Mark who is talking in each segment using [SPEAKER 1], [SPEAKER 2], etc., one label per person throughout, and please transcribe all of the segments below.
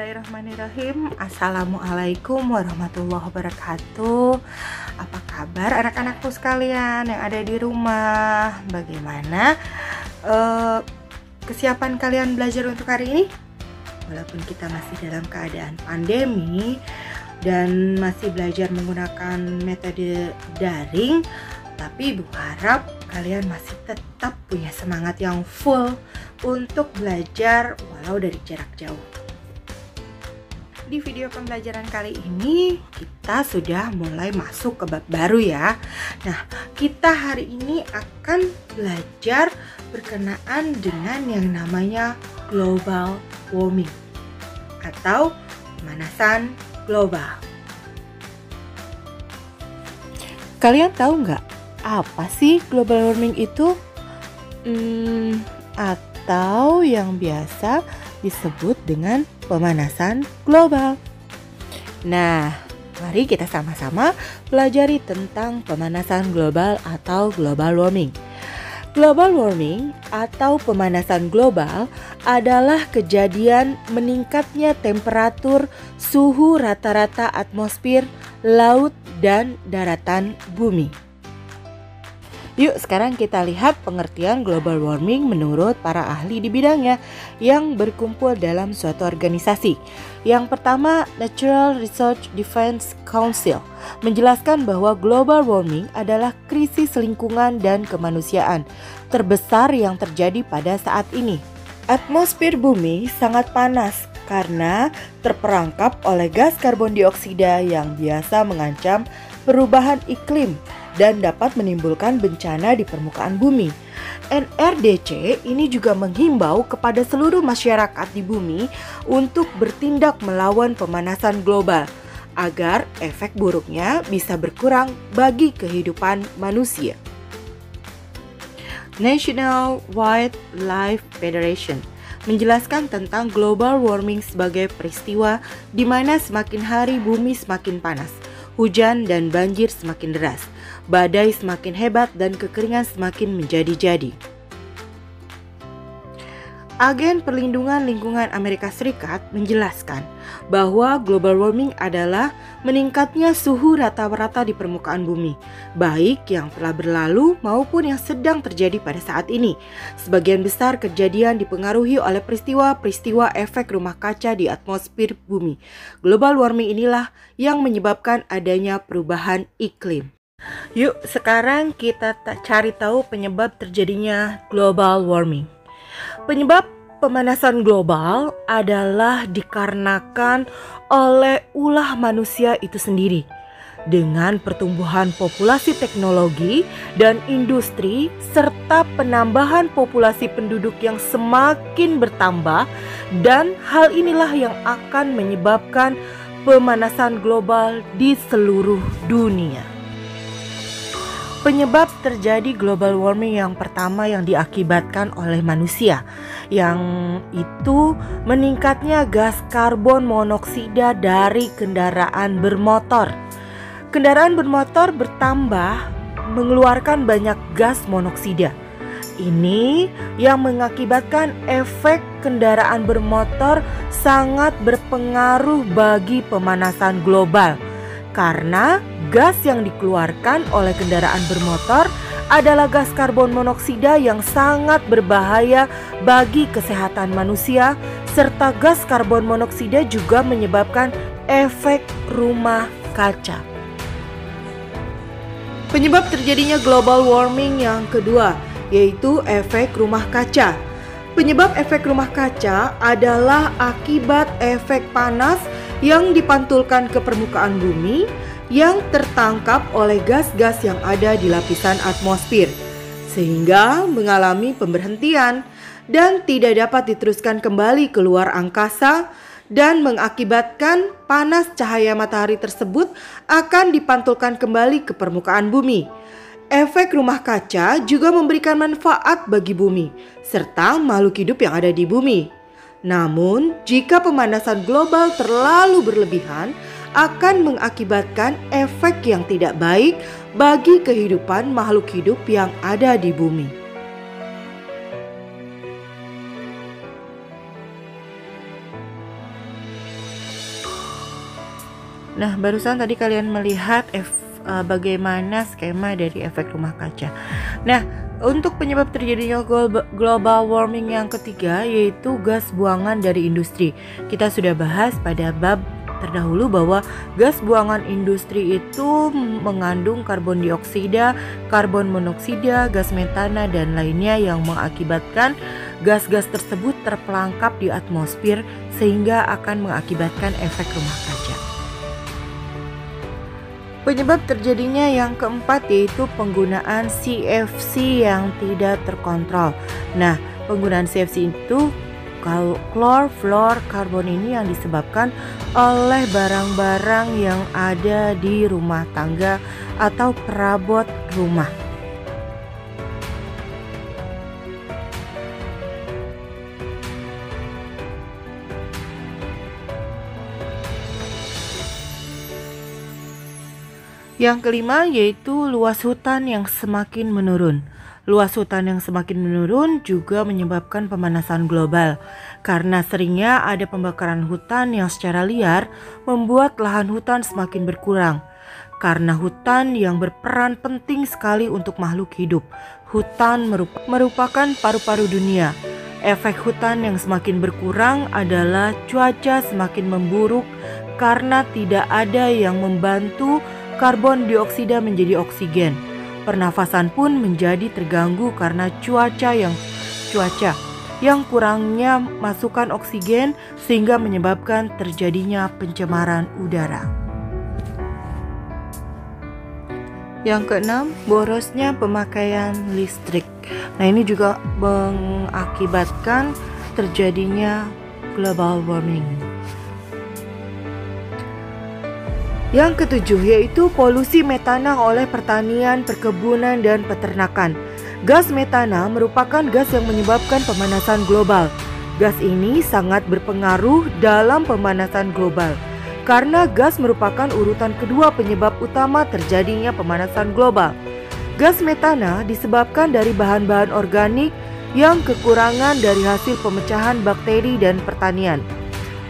[SPEAKER 1] Bismillahirrahmanirrahim. Assalamualaikum warahmatullahi wabarakatuh. Apa kabar anak-anakku sekalian yang ada di rumah? Bagaimana kesiapan kalian belajar untuk hari ini? Walaupun kita masih dalam keadaan pandemi dan masih belajar menggunakan metode daring, tapi Ibu harap kalian masih tetap punya semangat yang full untuk belajar walau dari jarak jauh. Di video pembelajaran kali ini kita sudah mulai masuk ke bab baru ya. Nah, kita hari ini akan belajar berkenaan dengan yang namanya global warming atau pemanasan global. Kalian tahu nggak apa sih global warming itu? Atau yang biasa disebut dengan pemanasan global. Nah, mari kita sama-sama pelajari tentang pemanasan global atau global warming. Global warming atau pemanasan global adalah kejadian meningkatnya temperatur suhu rata-rata atmosfer, laut, dan daratan bumi. Yuk sekarang kita lihat pengertian global warming menurut para ahli di bidangnya yang berkumpul dalam suatu organisasi. Yang pertama, Natural Resource Defense Council menjelaskan bahwa global warming adalah krisis lingkungan dan kemanusiaan terbesar yang terjadi pada saat ini. Atmosfer bumi sangat panas karena terperangkap oleh gas karbon dioksida yang biasa mengancam perubahan iklim dan dapat menimbulkan bencana di permukaan bumi. NRDC ini juga menghimbau kepada seluruh masyarakat di bumi untuk bertindak melawan pemanasan global agar efek buruknya bisa berkurang bagi kehidupan manusia. National Wildlife Federation menjelaskan tentang global warming sebagai peristiwa di mana semakin hari bumi semakin panas, hujan dan banjir semakin deras, badai semakin hebat dan kekeringan semakin menjadi-jadi. Agen Perlindungan Lingkungan Amerika Serikat menjelaskan bahwa global warming adalah meningkatnya suhu rata-rata di permukaan bumi, baik yang telah berlalu maupun yang sedang terjadi pada saat ini. Sebagian besar kejadian dipengaruhi oleh peristiwa-peristiwa efek rumah kaca di atmosfer bumi. Global warming inilah yang menyebabkan adanya perubahan iklim. Yuk sekarang kita cari tahu penyebab terjadinya global warming. Penyebab pemanasan global adalah dikarenakan oleh ulah manusia itu sendiri. Dengan pertumbuhan populasi teknologi dan industri serta penambahan populasi penduduk yang semakin bertambah, dan hal inilah yang akan menyebabkan pemanasan global di seluruh dunia. Penyebab terjadi global warming yang pertama yang diakibatkan oleh manusia, yang itu meningkatnya gas karbon monoksida dari kendaraan bermotor. Kendaraan bermotor bertambah mengeluarkan banyak gas monoksida. Ini yang mengakibatkan efek kendaraan bermotor sangat berpengaruh bagi pemanasan global. Karena gas yang dikeluarkan oleh kendaraan bermotor adalah gas karbon monoksida yang sangat berbahaya bagi kesehatan manusia, serta gas karbon monoksida juga menyebabkan efek rumah kaca. Penyebab terjadinya global warming yang kedua yaitu efek rumah kaca. Penyebab efek rumah kaca adalah akibat efek panas yang dipantulkan ke permukaan bumi yang tertangkap oleh gas-gas yang ada di lapisan atmosfer, sehingga mengalami pemberhentian dan tidak dapat diteruskan kembali keluar angkasa dan mengakibatkan panas cahaya matahari tersebut akan dipantulkan kembali ke permukaan bumi. Efek rumah kaca juga memberikan manfaat bagi bumi serta makhluk hidup yang ada di bumi. Namun, jika pemanasan global terlalu berlebihan, akan mengakibatkan efek yang tidak baik bagi kehidupan makhluk hidup yang ada di bumi. Nah, barusan tadi kalian melihat bagaimana skema dari efek rumah kaca. Nah, untuk penyebab terjadinya global warming yang ketiga yaitu gas buangan dari industri. Kita sudah bahas pada bab terdahulu bahwa gas buangan industri itu mengandung karbon dioksida, karbon monoksida, gas metana dan lainnya yang mengakibatkan gas-gas tersebut terperangkap di atmosfer sehingga akan mengakibatkan efek rumah kaca. Penyebab terjadinya yang keempat yaitu penggunaan CFC yang tidak terkontrol. Nah, penggunaan CFC itu chlorofluorokarbon ini yang disebabkan oleh barang-barang yang ada di rumah tangga atau perabot rumah. Yang kelima yaitu luas hutan yang semakin menurun. Luas hutan yang semakin menurun juga menyebabkan pemanasan global. Karena seringnya ada pembakaran hutan yang secara liar membuat lahan hutan semakin berkurang. Karena hutan yang berperan penting sekali untuk makhluk hidup. Hutan merupakan paru-paru dunia. Efek hutan yang semakin berkurang adalah cuaca semakin memburuk karena tidak ada yang membantu karbon dioksida menjadi oksigen. Pernafasan pun menjadi terganggu karena cuaca yang kurangnya masukan oksigen sehingga menyebabkan terjadinya pencemaran udara. Yang keenam, borosnya pemakaian listrik. Nah, ini juga mengakibatkan terjadinya global warming. Yang ketujuh yaitu polusi metana oleh pertanian, perkebunan, dan peternakan. Gas metana merupakan gas yang menyebabkan pemanasan global. Gas ini sangat berpengaruh dalam pemanasan global karena gas merupakan urutan kedua penyebab utama terjadinya pemanasan global. Gas metana disebabkan dari bahan-bahan organik yang kekurangan dari hasil pemecahan bakteri dan pertanian,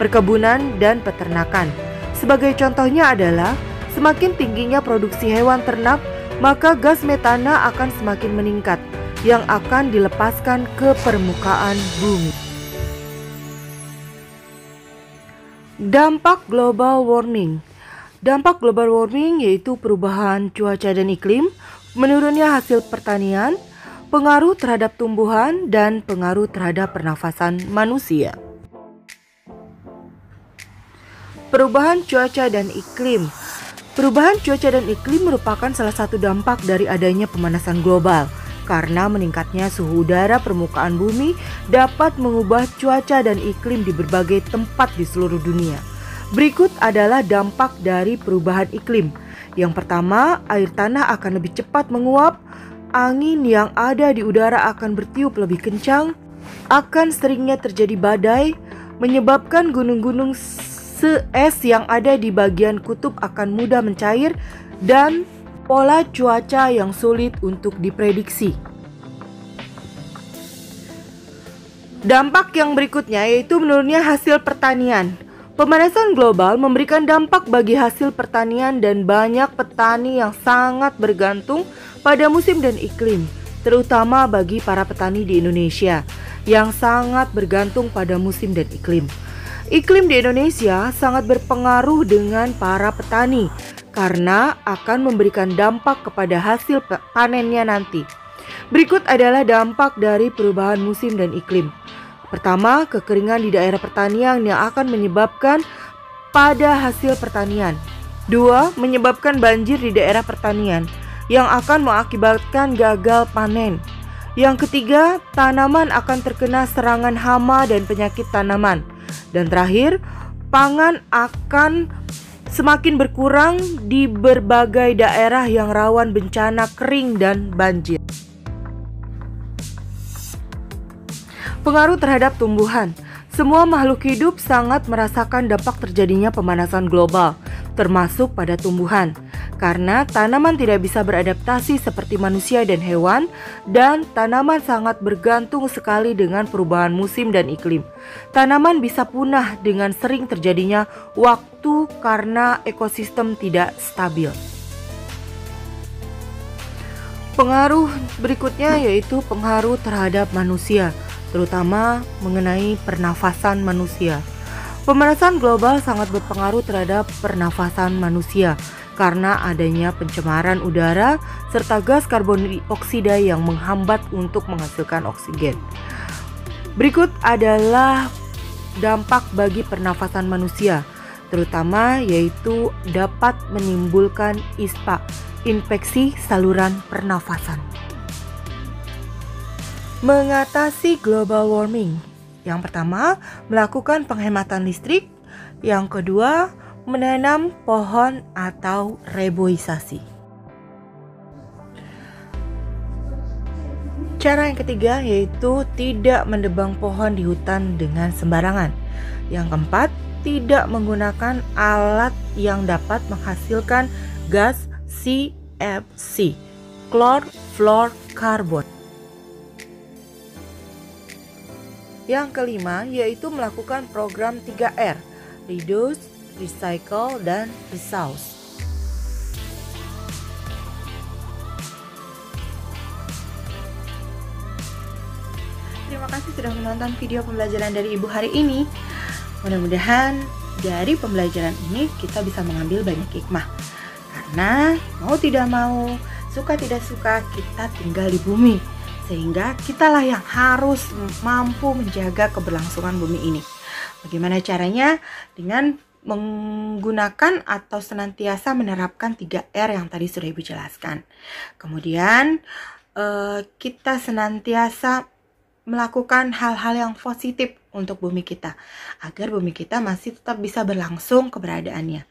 [SPEAKER 1] perkebunan, dan peternakan. Sebagai contohnya adalah semakin tingginya produksi hewan ternak, maka gas metana akan semakin meningkat yang akan dilepaskan ke permukaan bumi. Dampak global warming. Dampak global warming yaitu perubahan cuaca dan iklim, menurunnya hasil pertanian, pengaruh terhadap tumbuhan, dan pengaruh terhadap pernafasan manusia. Perubahan cuaca dan iklim. Perubahan cuaca dan iklim merupakan salah satu dampak dari adanya pemanasan global. Karena meningkatnya suhu udara permukaan bumi dapat mengubah cuaca dan iklim di berbagai tempat di seluruh dunia. Berikut adalah dampak dari perubahan iklim. Yang pertama, air tanah akan lebih cepat menguap, angin yang ada di udara akan bertiup lebih kencang, akan seringnya terjadi badai, menyebabkan gunung-gunung es yang ada di bagian kutub akan mudah mencair, dan pola cuaca yang sulit untuk diprediksi. Dampak yang berikutnya yaitu menurunnya hasil pertanian. Pemanasan global memberikan dampak bagi hasil pertanian dan banyak petani yang sangat bergantung pada musim dan iklim, terutama bagi para petani di Indonesia yang sangat bergantung pada musim dan iklim. Iklim di Indonesia sangat berpengaruh dengan para petani karena akan memberikan dampak kepada hasil panennya nanti. Berikut adalah dampak dari perubahan musim dan iklim. Pertama, kekeringan di daerah pertanian yang akan menyebabkan pada hasil pertanian. Dua, menyebabkan banjir di daerah pertanian yang akan mengakibatkan gagal panen. Yang ketiga, tanaman akan terkena serangan hama dan penyakit tanaman. Dan terakhir, pangan akan semakin berkurang di berbagai daerah yang rawan bencana kering dan banjir. Pengaruh terhadap tumbuhan. Semua makhluk hidup sangat merasakan dampak terjadinya pemanasan global, termasuk pada tumbuhan. karena tanaman tidak bisa beradaptasi seperti manusia dan hewan, dan tanaman sangat bergantung sekali dengan perubahan musim dan iklim. Tanaman bisa punah dengan sering terjadinya waktu karena ekosistem tidak stabil. Pengaruh berikutnya yaitu pengaruh terhadap manusia, terutama mengenai pernafasan manusia. Pemanasan global sangat berpengaruh terhadap pernafasan manusia karena adanya pencemaran udara serta gas karbon dioksida yang menghambat untuk menghasilkan oksigen. Berikut adalah dampak bagi pernafasan manusia, terutama yaitu dapat menimbulkan ISPA, infeksi saluran pernafasan. Mengatasi global warming. Yang pertama, melakukan penghematan listrik. Yang kedua, menanam pohon atau reboisasi. Cara yang ketiga yaitu tidak mendebang pohon di hutan dengan sembarangan. Yang keempat, tidak menggunakan alat yang dapat menghasilkan gas CFC, chlorofluorocarbon. Yang kelima yaitu melakukan program 3R, reduce, recycle, dan resource. Terima kasih sudah menonton video pembelajaran dari Ibu hari ini. Mudah-mudahan dari pembelajaran ini kita bisa mengambil banyak hikmah. Karena mau tidak mau, suka tidak suka, kita tinggal di bumi. Sehingga kitalah yang harus mampu menjaga keberlangsungan bumi ini. Bagaimana caranya? Dengan menggunakan atau senantiasa menerapkan 3R yang tadi sudah Ibu jelaskan. Kemudian kita senantiasa melakukan hal-hal yang positif untuk bumi kita, agar bumi kita masih tetap bisa berlangsung keberadaannya.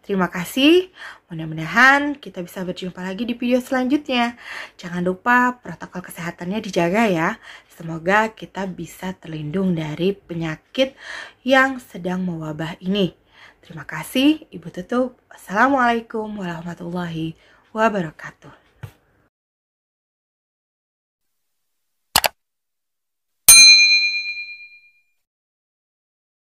[SPEAKER 1] Terima kasih, mudah-mudahan kita bisa berjumpa lagi di video selanjutnya. Jangan lupa protokol kesehatannya dijaga ya. Semoga kita bisa terlindung dari penyakit yang sedang mewabah ini. Terima kasih, Ibu tutup. Wassalamualaikum warahmatullahi wabarakatuh.